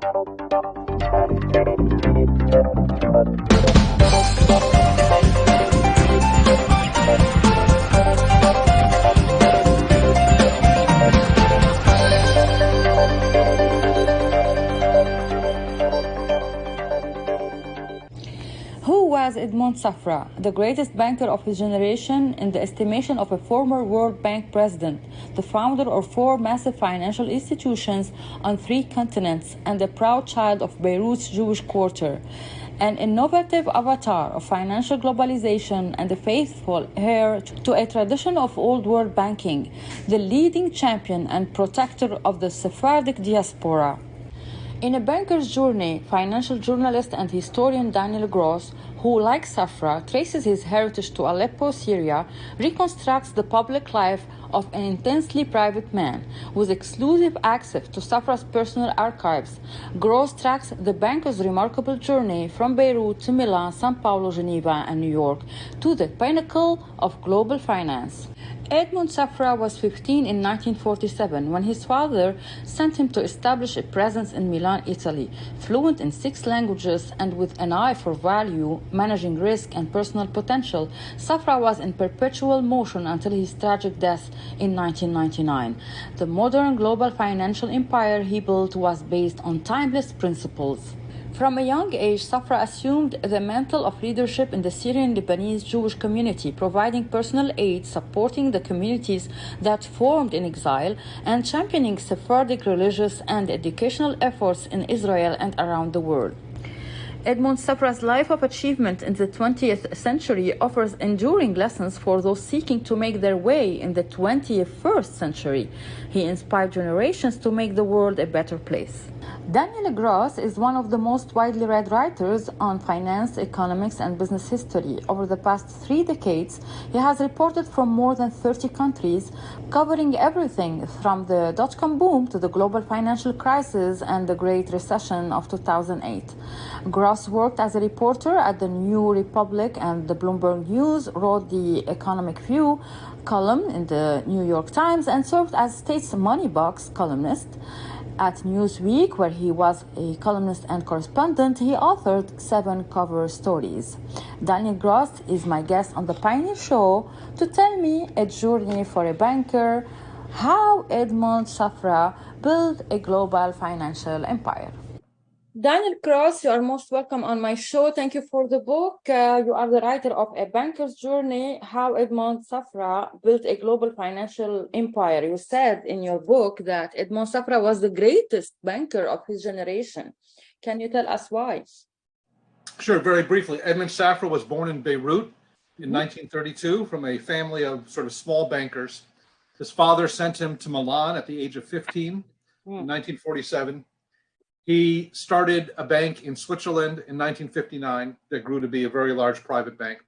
Who was Edmond Safra, the greatest banker of his generation in the estimation of a former World Bank president, the founder of 4 massive financial institutions on 3 continents, and the proud child of Beirut's Jewish quarter? An innovative avatar of financial globalization and a faithful heir to a tradition of old world banking, the leading champion and protector of the Sephardic diaspora. In A Banker's Journey, financial journalist and historian Daniel Gross, who, like Safra, traces his heritage to Aleppo, Syria, reconstructs the public life of an intensely private man with exclusive access to Safra's personal archives. Gross tracks the banker's remarkable journey from Beirut to Milan, São Paulo, Geneva, and New York to the pinnacle of global finance. Edmond Safra was 15 in 1947 when his father sent him to establish a presence in Milan, Italy. Fluent in 6 languages and with an eye for value, managing risk and personal potential, Safra was in perpetual motion until his tragic death in 1999. The modern global financial empire he built was based on timeless principles. From a young age, Safra assumed the mantle of leadership in the Syrian Lebanese Jewish community, providing personal aid, supporting the communities that formed in exile, and championing Sephardic religious and educational efforts in Israel and around the world. Edmond Safra's life of achievement in the 20th century offers enduring lessons for those seeking to make their way in the 21st century. He inspired generations to make the world a better place. Daniel Gross is one of the most widely read writers on finance, economics, and business history. Over the past 3 decades, he has reported from more than 30 countries, covering everything from the dot-com boom to the global financial crisis and the Great Recession of 2008. Gross worked as a reporter at the New Republic and the Bloomberg News, wrote the Economic View column in the New York Times, and served as State's Money Box columnist. At Newsweek, where he was a columnist and correspondent, he authored 7 cover stories. Daniel Gross is my guest on the Pioneer Show to tell me a journey for a banker, how Edmond Safra built a global financial empire. Daniel Gross, you are most welcome on my show. Thank you for the book. You are the writer of A Banker's Journey, How Edmond Safra Built a Global Financial Empire. You said in your book that Edmond Safra was the greatest banker of his generation. Can you tell us why? Sure, very briefly. Edmond Safra was born in Beirut in 1932 from a family of sort of small bankers. His father sent him to Milan at the age of 15 in 1947. He started a bank in Switzerland in 1959 that grew to be a very large private bank.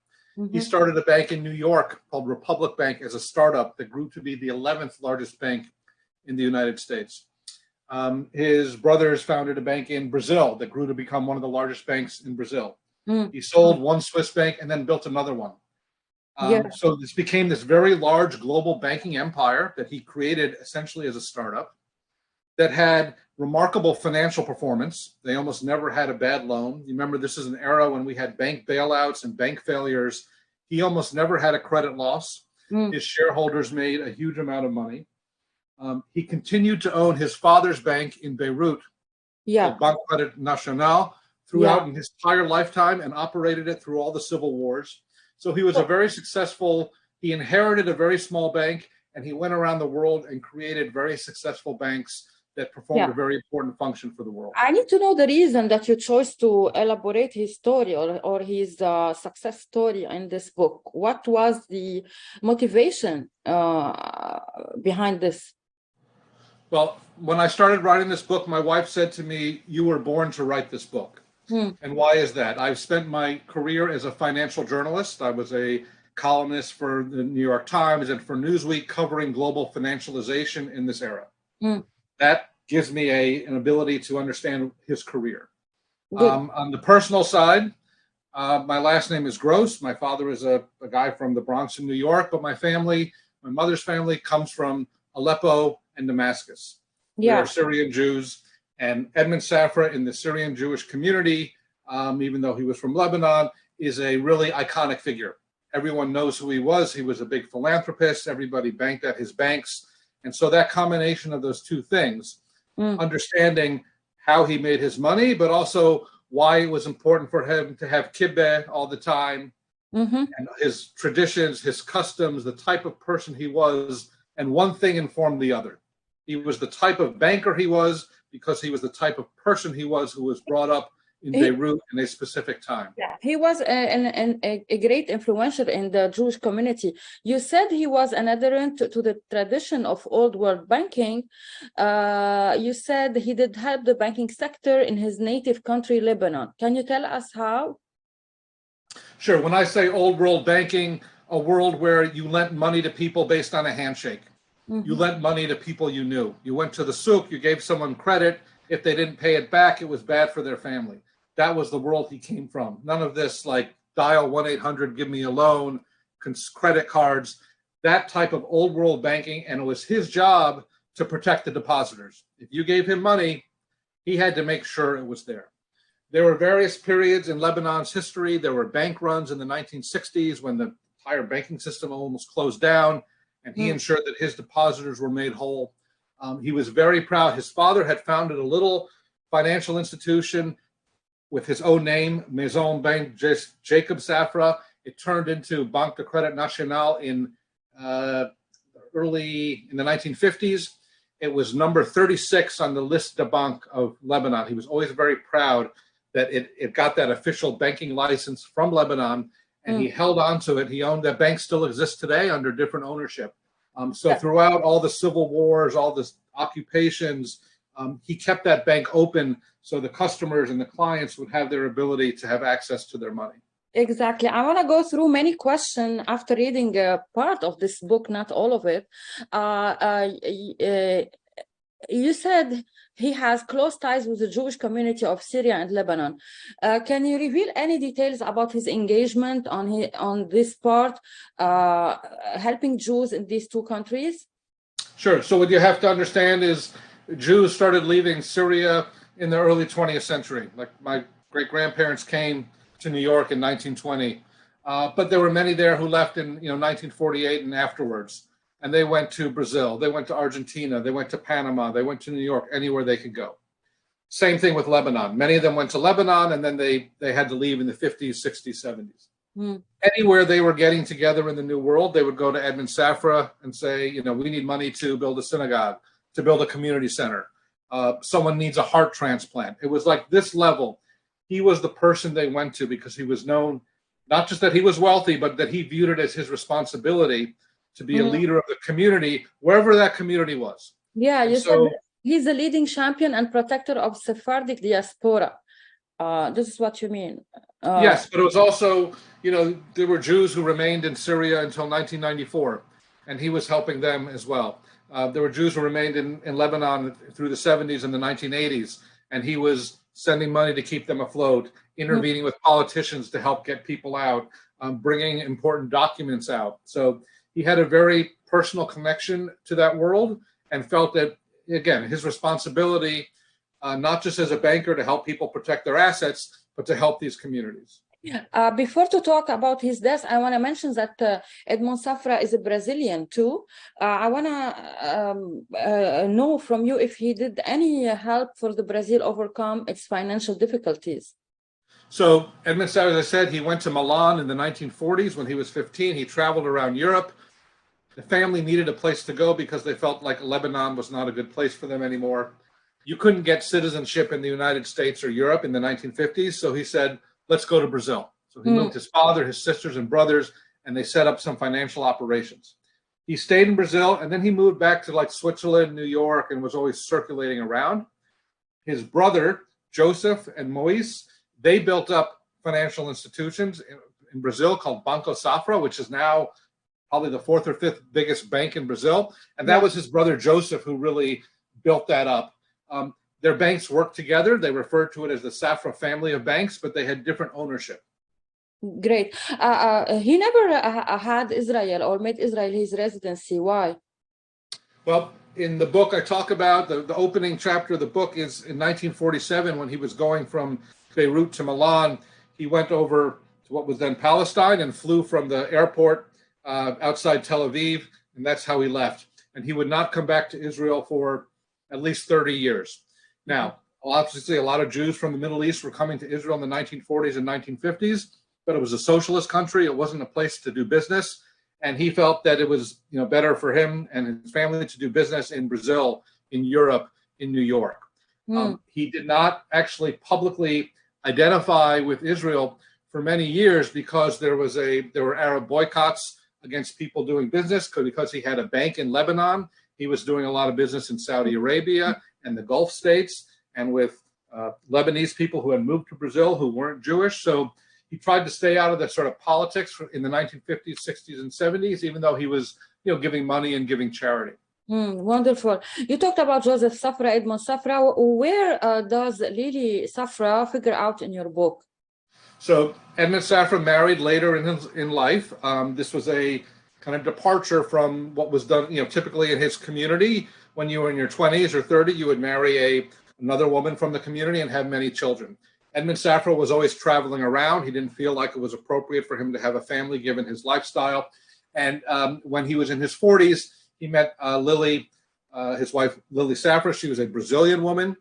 He started a bank in New York called Republic Bank as a startup that grew to be the 11th largest bank in the United States. His brothers founded a bank in Brazil that grew to become one of the largest banks in Brazil. He sold one Swiss bank and then built another one. So this became this very large global banking empire that he created essentially as a startup that had remarkable financial performance. They almost never had a bad loan. You remember, this is an era when we had bank bailouts and bank failures. He almost never had a credit loss. His shareholders made a huge amount of money. He continued to own his father's bank in Beirut, Banque Credit Nationale, throughout in his entire lifetime, and operated it through all the civil wars. So he was a very successful, he inherited a very small bank, and he went around the world and created very successful banks that performed a very important function for the world. I need to know the reason that you chose to elaborate his story or his success story in this book. What was the motivation behind this? Well, when I started writing this book, my wife said to me, "You were born to write this book." And why is that? I've spent my career as a financial journalist. I was a columnist for the New York Times and for Newsweek, covering global financialization in this era. That gives me an ability to understand his career. On the personal side, my last name is Gross. My father is a guy from the Bronx in New York, but my mother's family comes from Aleppo and Damascus. We are Syrian Jews, And Edmond Safra in the Syrian Jewish community, even though he was from Lebanon, is a really iconic figure. Everyone knows who he was. He was a big philanthropist. Everybody banked at his banks. And so that combination of those two things, understanding how he made his money, but also why it was important for him to have kibbeh all the time, and his traditions, his customs, the type of person he was, and one thing informed the other. He was the type of banker he was because he was the type of person he was who was brought up in Beirut in a specific time. Yeah, he was a great influencer in the Jewish community. You said he was an adherent to the tradition of old world banking. You said he did help the banking sector in his native country, Lebanon. Can you tell us how? Sure. When I say old world banking, a world where you lent money to people based on a handshake. You lent money to people you knew. You went to the souk, you gave someone credit. If they didn't pay it back, it was bad for their family. That was the world he came from. None of this like dial 1-800, give me a loan, credit cards, that type of old world banking. And it was his job to protect the depositors. If you gave him money, he had to make sure it was there. There were various periods in Lebanon's history. There were bank runs in the 1960s when the entire banking system almost closed down, and he ensured that his depositors were made whole. He was very proud. His father had founded a little financial institution with his own name, Maison Bank Jacob Safra. It turned into Banque de Crédit National in the 1950s. It was number 36 on the list de banque of Lebanon. He was always very proud that it got that official banking license from Lebanon, and he held on to it. He owned that bank, still exists today under different ownership. So throughout all the civil wars, all the occupations, he kept that bank open so the customers and the clients would have their ability to have access to their money. Exactly. I want to go through many questions after reading part of this book, not all of it. You said he has close ties with the Jewish community of Syria and Lebanon. Can you reveal any details about his engagement on this part, helping Jews in these two countries? Sure. So what you have to understand is Jews started leaving Syria in the early 20th century. Like my great-grandparents came to New York in 1920, but there were many there who left in 1948 and afterwards. And they went to Brazil, they went to Argentina, they went to Panama, they went to New York, anywhere they could go. Same thing with Lebanon. Many of them went to Lebanon, and then they had to leave in the 50s, 60s, 70s. Anywhere they were getting together in the New World, they would go to Edmond Safra and say, we need money to build a synagogue, to build a community center. Someone needs a heart transplant. It was like this level. He was the person they went to because he was known, not just that he was wealthy, but that he viewed it as his responsibility to be a leader of the community, wherever that community was. Yeah, you said he's a leading champion and protector of Sephardic diaspora. This is what you mean. Yes, but it was also, there were Jews who remained in Syria until 1994, and he was helping them as well. There were Jews who remained in Lebanon through the 70s and the 1980s, and he was sending money to keep them afloat, intervening with politicians to help get people out, bringing important documents out. So he had a very personal connection to that world and felt that, again, his responsibility, not just as a banker to help people protect their assets, but to help these communities. Before to talk about his death, I want to mention that Edmond Safra is a Brazilian too. I want to know from you if he did any help for the Brazil overcome its financial difficulties. So Edmond Safra, as I said, he went to Milan in the 1940s when he was 15. He traveled around Europe. The family needed a place to go because they felt like Lebanon was not a good place for them anymore. You couldn't get citizenship in the United States or Europe in the 1950s. So he said, let's go to Brazil. So he moved his father, his sisters, and brothers, and they set up some financial operations. He stayed in Brazil, and then he moved back to like Switzerland, New York, and was always circulating around. His brother, Joseph and Moise, they built up financial institutions in Brazil called Banco Safra, which is now probably the fourth or fifth biggest bank in Brazil. And that was his brother, Joseph, who really built that up. Their banks worked together. They referred to it as the Safra family of banks, but they had different ownership. Great. He never had Israel or made Israel his residency. Why? Well, in the book, I talk about the opening chapter of the book is in 1947 when he was going from Beirut to Milan. He went over to what was then Palestine and flew from the airport outside Tel Aviv, and that's how he left. And he would not come back to Israel for at least 30 years. Now, obviously, a lot of Jews from the Middle East were coming to Israel in the 1940s and 1950s, but it was a socialist country. It wasn't a place to do business. And he felt that it was, better for him and his family to do business in Brazil, in Europe, in New York. He did not actually publicly identify with Israel for many years because there were Arab boycotts against people doing business, because he had a bank in Lebanon. He was doing a lot of business in Saudi Arabia and the Gulf states, and with Lebanese people who had moved to Brazil who weren't Jewish. So he tried to stay out of the sort of politics in the 1950s, 60s, and 70s, even though he was, giving money and giving charity. Wonderful. You talked about Joseph Safra, Edmond Safra. Where does Lily Safra figure out in your book? So Edmond Safra married later in life. This was a kind of departure from what was done, typically in his community. When you were in your 20s or 30s, you would marry another woman from the community and have many children. Edmond Safra was always traveling around. He didn't feel like it was appropriate for him to have a family given his lifestyle. And when he was in his 40s, he met Lily, his wife, Lily Safra. She was a Brazilian woman.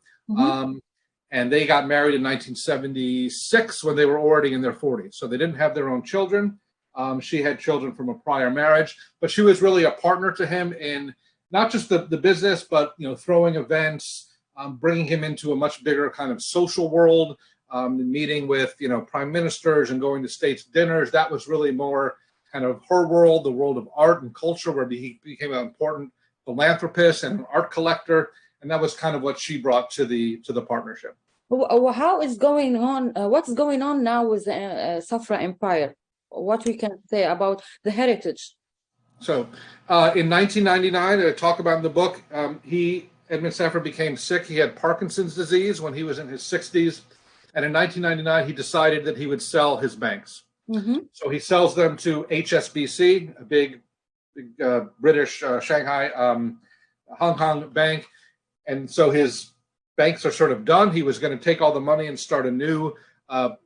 And they got married in 1976 when they were already in their 40s. So they didn't have their own children. She had children from a prior marriage, but she was really a partner to him in not just the business, but, throwing events, bringing him into a much bigger kind of social world, meeting with, prime ministers and going to states dinners. That was really more kind of her world, the world of art and culture, where he became an important philanthropist and an art collector. And that was kind of what she brought to the partnership. How is going on? What's going on now with the Safra Empire? What we can say about the heritage? So in 1999, I talk about in the book, Edmond Safra became sick. He had Parkinson's disease when he was in his 60s. And in 1999, he decided that he would sell his banks. So he sells them to HSBC, a big British Shanghai, Hong Kong bank. And so his banks are sort of done. He was going to take all the money and start a new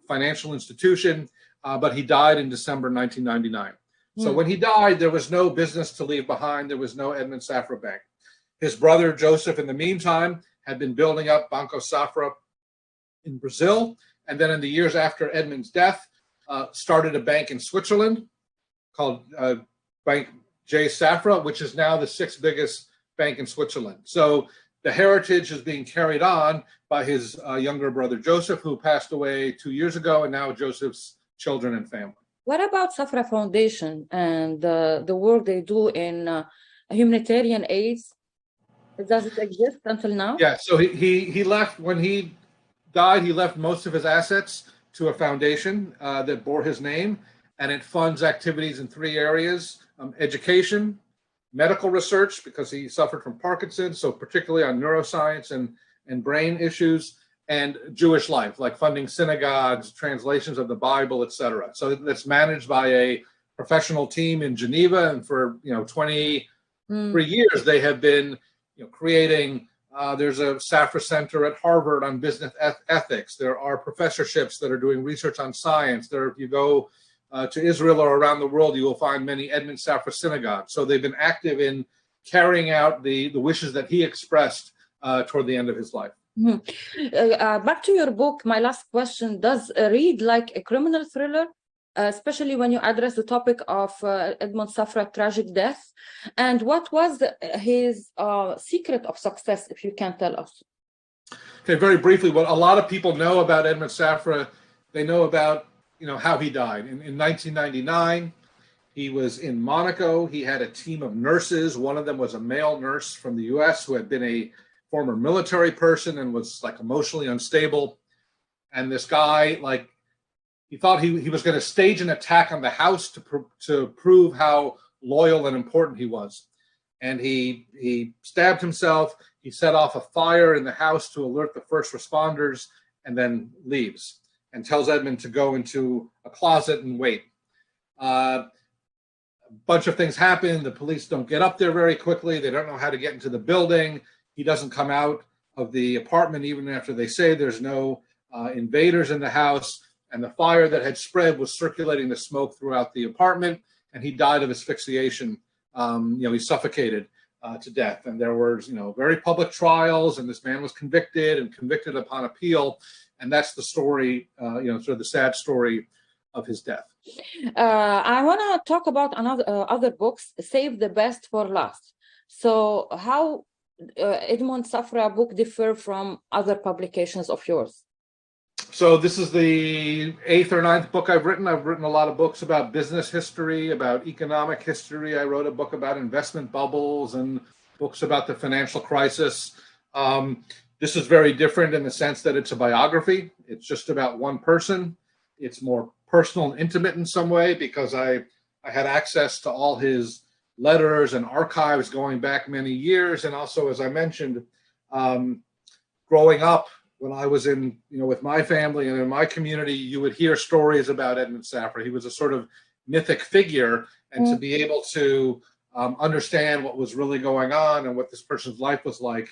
financial institution, but he died in December 1999. So when he died, there was no business to leave behind. There was no Edmond Safra Bank. His brother, Joseph, in the meantime, had been building up Banco Safra in Brazil. And then in the years after Edmond's death, started a bank in Switzerland called Bank J. Safra, which is now the sixth biggest bank in Switzerland. So the heritage is being carried on by his younger brother, Joseph, who passed away 2 years ago, and now Joseph's children and family. What about Safra Foundation and the work they do in humanitarian aid? Does it exist until now? Yeah, so he left, when he died, he left most of his assets to a foundation that bore his name, and it funds activities in three areas: education, medical research, because he suffered from Parkinson's, so particularly on neuroscience and brain issues, and Jewish life, like funding synagogues, translations of the Bible, etc. So that's managed by a professional team in Geneva, and for 23 years they have been creating. There's a Safra Center at Harvard on business ethics. There are professorships that are doing research on science. If you go to Israel or around the world, you will find many Edmond Safra synagogues. So they've been active in carrying out the wishes that he expressed toward the end of his life. Back to your book, my last question, does read like a criminal thriller? Especially when you address the topic of Edmond Safra's tragic death. And what was his secret of success, if you can tell us? Okay, very briefly, what a lot of people know about Edmond Safra, they know about how he died. In 1999, he was in Monaco. He had a team of nurses. One of them was a male nurse from the US who had been a former military person and was like emotionally unstable. And this guy, he thought he was going to stage an attack on the house to prove how loyal and important he was. And he stabbed himself. He set off a fire in the house to alert the first responders, and then leaves and tells Edmond to go into a closet and wait. bunch of things happen. The police don't get up there very quickly. They don't know how to get into the building. He doesn't come out of the apartment even after they say there's no invaders in the house. And the fire that had spread was circulating the smoke throughout the apartment. And he died of asphyxiation. He suffocated to death. And there were, very public trials. And this man was convicted upon appeal. And that's the story, sort of the sad story of his death. I want to talk about other books, Save the Best for Last. So how Edmond Safra book differ from other publications of yours? So this is the 8th or 9th book I've written. I've written a lot of books about business history, about economic history. I wrote a book about investment bubbles and books about the financial crisis. This is very different in the sense that it's a biography. It's just about one person. It's more personal and intimate in some way because I had access to all his letters and archives going back many years. And also, as I mentioned, growing up, when I was in, with my family and in my community, you would hear stories about Edmond Safra. He was a sort of mythic figure, and to be able to understand what was really going on and what this person's life was like,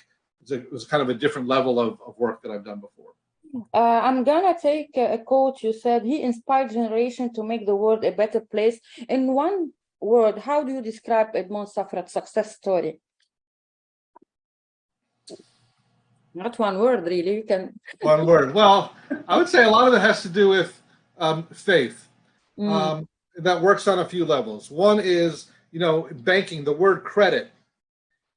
it was kind of a different level of work that I've done before. I'm gonna take a quote. You said he inspired generation to make the world a better place. In one word, how do you describe Edmond Safra's success story? Not one word, really. You can. One word. Well, I would say a lot of it has to do with faith. That works on a few levels. One is, banking. The word credit.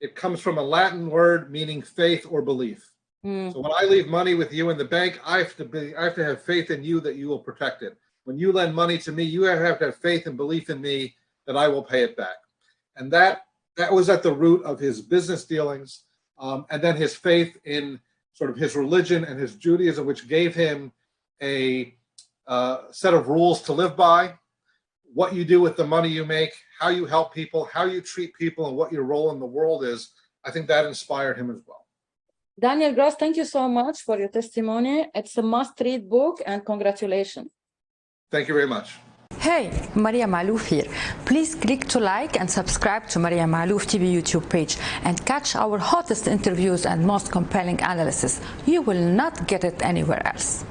It comes from a Latin word meaning faith or belief. So when I leave money with you in the bank, I have to have faith in you that you will protect it. When you lend money to me, you have to have faith and belief in me that I will pay it back. And that was at the root of his business dealings. And then his faith in sort of his religion and his Judaism, which gave him a set of rules to live by, what you do with the money you make, how you help people, how you treat people, and what your role in the world is. I think that inspired him as well. Daniel Gross, thank you so much for your testimony. It's a must-read book, and congratulations. Thank you very much. Hey, Maria Malouf here. Please click to like and subscribe to Maria Malouf TV YouTube page and catch our hottest interviews and most compelling analysis. You will not get it anywhere else.